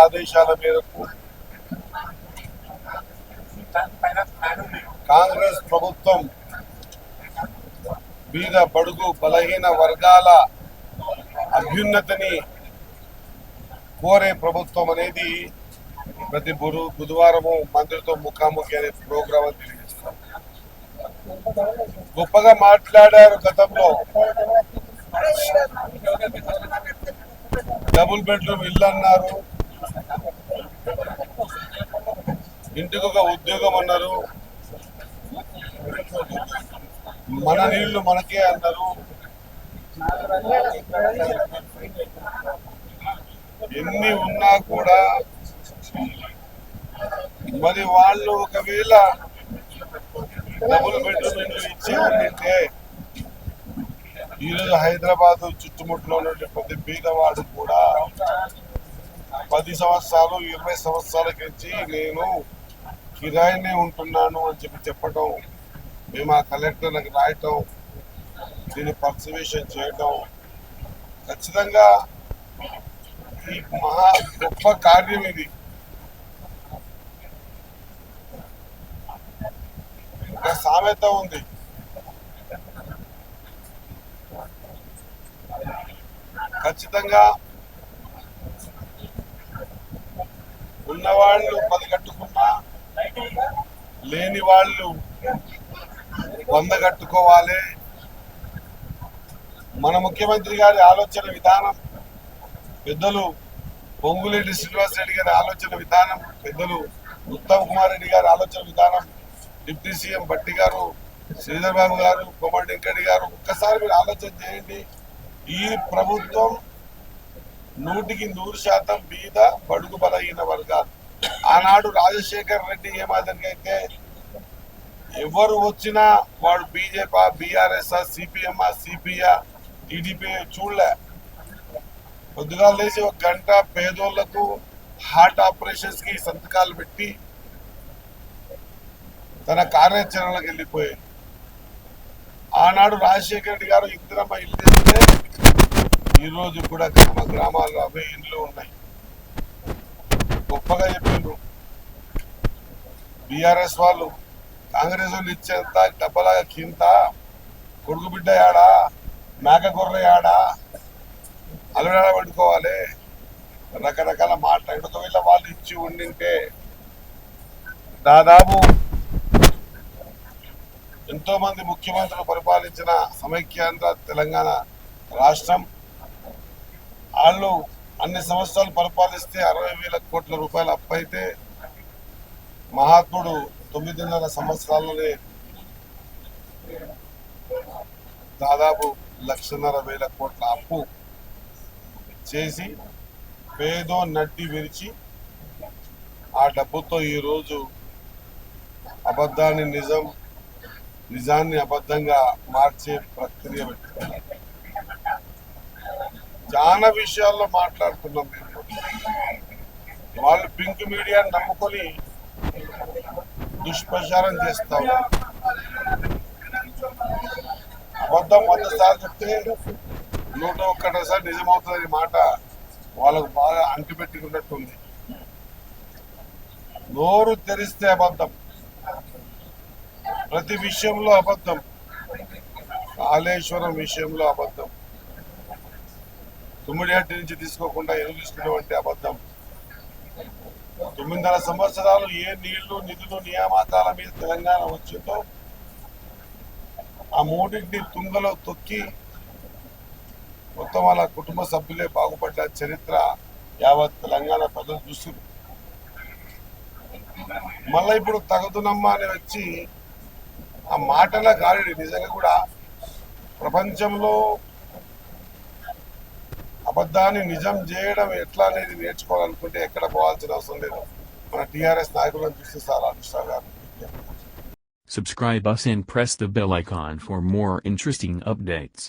ఆదేశాల మేరకు కాంగ్రెస్ ప్రభుత్వం బీద బడుగు బలహీన వర్గాల అభ్యున్నతిని కోరే ప్రభుత్వం అనేది ప్రతి బుధవారము మంత్రితో ముఖాముఖి అనే ప్రోగ్రాం అని తెలియజేస్తారు. గొప్పగా మాట్లాడారు. గతంలో డబుల్ బెడ్రూమ్ ఇల్లు అన్నారు, ఇంటికి ఒక ఉద్యోగం అన్నారు, మన నీళ్లు మనకే అన్నారు. ఎన్ని ఉన్నా కూడా మరి వాళ్ళు ఒకవేళ డబుల్ బెడ్రూమ్ ఇల్లు ఇచ్చే ఉంటే ఈరోజు హైదరాబాద్ చుట్టుముట్లో ఉన్న ప్రతి పేదవాడు కూడా 10 సంవత్సరాలు 20 సంవత్సరాల నుంచి నేను కిరాయినే ఉంటున్నాను అని చెప్పడం, మేము ఆ కలెక్టర్లకు రాయటం, దీన్ని పర్సర్వేషన్ చేయటం ఖచ్చితంగా ఈ మహా గొప్ప కార్యం. ఇది ఒక సామెత ఉంది, ఖచ్చితంగా ఉన్నవాళ్ళు 10 కట్టుకున్నా లేని వాళ్ళు 100 కట్టుకోవాలి. మన ముఖ్యమంత్రి గారి ఆలోచన విధానం, పెద్దలు పొంగులేటి శ్రీనివాస్ రెడ్డి గారి ఆలోచన విధానం, పెద్దలు ఉత్తమ్ కుమార్ రెడ్డి గారి ఆలోచన విధానం, డిప్యూటీ సీఎం భట్టి గారు, శ్రీధర్ బాబు గారు, కోమటి వెంకటి గారు, ఒక్కసారి మీరు ఆలోచన చేయండి. ఈ ప్రభుత్వం 100% బీద బడుగు బలహీన వర్గాలు. ఆనాడు రాజశేఖర్ రెడ్డి ఏ మాదిరిగా అయితే ఎవరు వచ్చినా వాడు BJP, BRS, CPM, CPI, TDP చూడలే. పొద్దుగా లేచి 1 గంట పేదోళ్లకు హార్ట్ ఆపరేషన్స్ కి సంతకాలు పెట్టి తన కార్యాచరణలకు వెళ్ళిపోయాయి. ఆనాడు రాజశేఖర రెడ్డి గారు ఇందిరమ్మ ఇల్లు చేస్తే ఈరోజు కూడా గ్రామాల్లో అవే ఇండ్లు ఉన్నాయి. గొప్పగా చెప్పిండ్రు. బీఆర్ఎస్ వాళ్ళు కాంగ్రెస్ వాళ్ళు ఇచ్చేంత డబ్బలాగా కింద కొడుకు బిడ్డ యాడా, మేక గొర్రె యాడా, అలవాడ పట్టుకోవాలి, రకరకాల మాట్లాడి. ఒకవేళ వాళ్ళు ఇచ్చి ఉండింటే దాదాపు ఎంతో మంది ముఖ్యమంత్రులు పరిపాలించిన సమైక్యాంధ్ర తెలంగాణ రాష్ట్రం, వాళ్ళు అన్ని సంవత్సరాలు పరిపాలిస్తే 60,000 కోట్ల రూపాయలు అప్పు అయితే మహాత్ముడు 9.5 సంవత్సరాలనే దాదాపు 1,50,000 కోట్ల అప్పు చేసి పేదో నడ్డి విరిచి ఆ డబ్బుతో ఈరోజు అబద్ధాన్ని నిజం, నిజాన్ని అబద్ధంగా మార్చే ప్రక్రియ పెట్టుకున్నారు. చాలా విషయాల్లో మాట్లాడుతున్నాం మేము. వాళ్ళు పింక్ మీడియాని నమ్ముకొని దుష్ప్రచారం చేస్తా ఉన్నారు. అబద్ధం 100 సార్లు చెప్తే 101 నిజమవుతుంది మాట వాళ్ళకు బాగా అంటిపెట్టుకున్నట్టుంది. నోరు తెరిస్తే అబద్ధం, ప్రతి విషయంలో అబద్ధం. కాళేశ్వరం విషయంలో అబద్ధం, తుమ్మిడిహట్టి నుంచి తీసుకోకుండా ఎందుకు తీసుకున్నామంటే అబద్ధం. 9.5 సంవత్సరాలు ఏ నీళ్లు, నిధులు, నియామకాల మీద తెలంగాణ వచ్చిందో ఆ 3టిని తుంగలో తొక్కి మొత్తం వాళ్ళ కుటుంబ సభ్యులే బాగుపడ్డ చరిత్ర యావత్ తెలంగాణ ప్రజలు చూసింది. మళ్ళీ ఇప్పుడు తగుదునమ్మా అని వచ్చి ఆ మాటల గాలిడి నిజంగా కూడా ప్రపంచంలో అబద్ధాన్ని నిజం చేయడం ఎట్లా అనేది నేర్చుకోవాలనుకుంటే ఎక్కడ పోవాల్సిన అవసరం లేదు. మన టీఆర్ఎస్ నాయకులను చూస్తే సార్ అనుష్ఠా గారు. Subscribe us and press the bell icon for more interesting updates.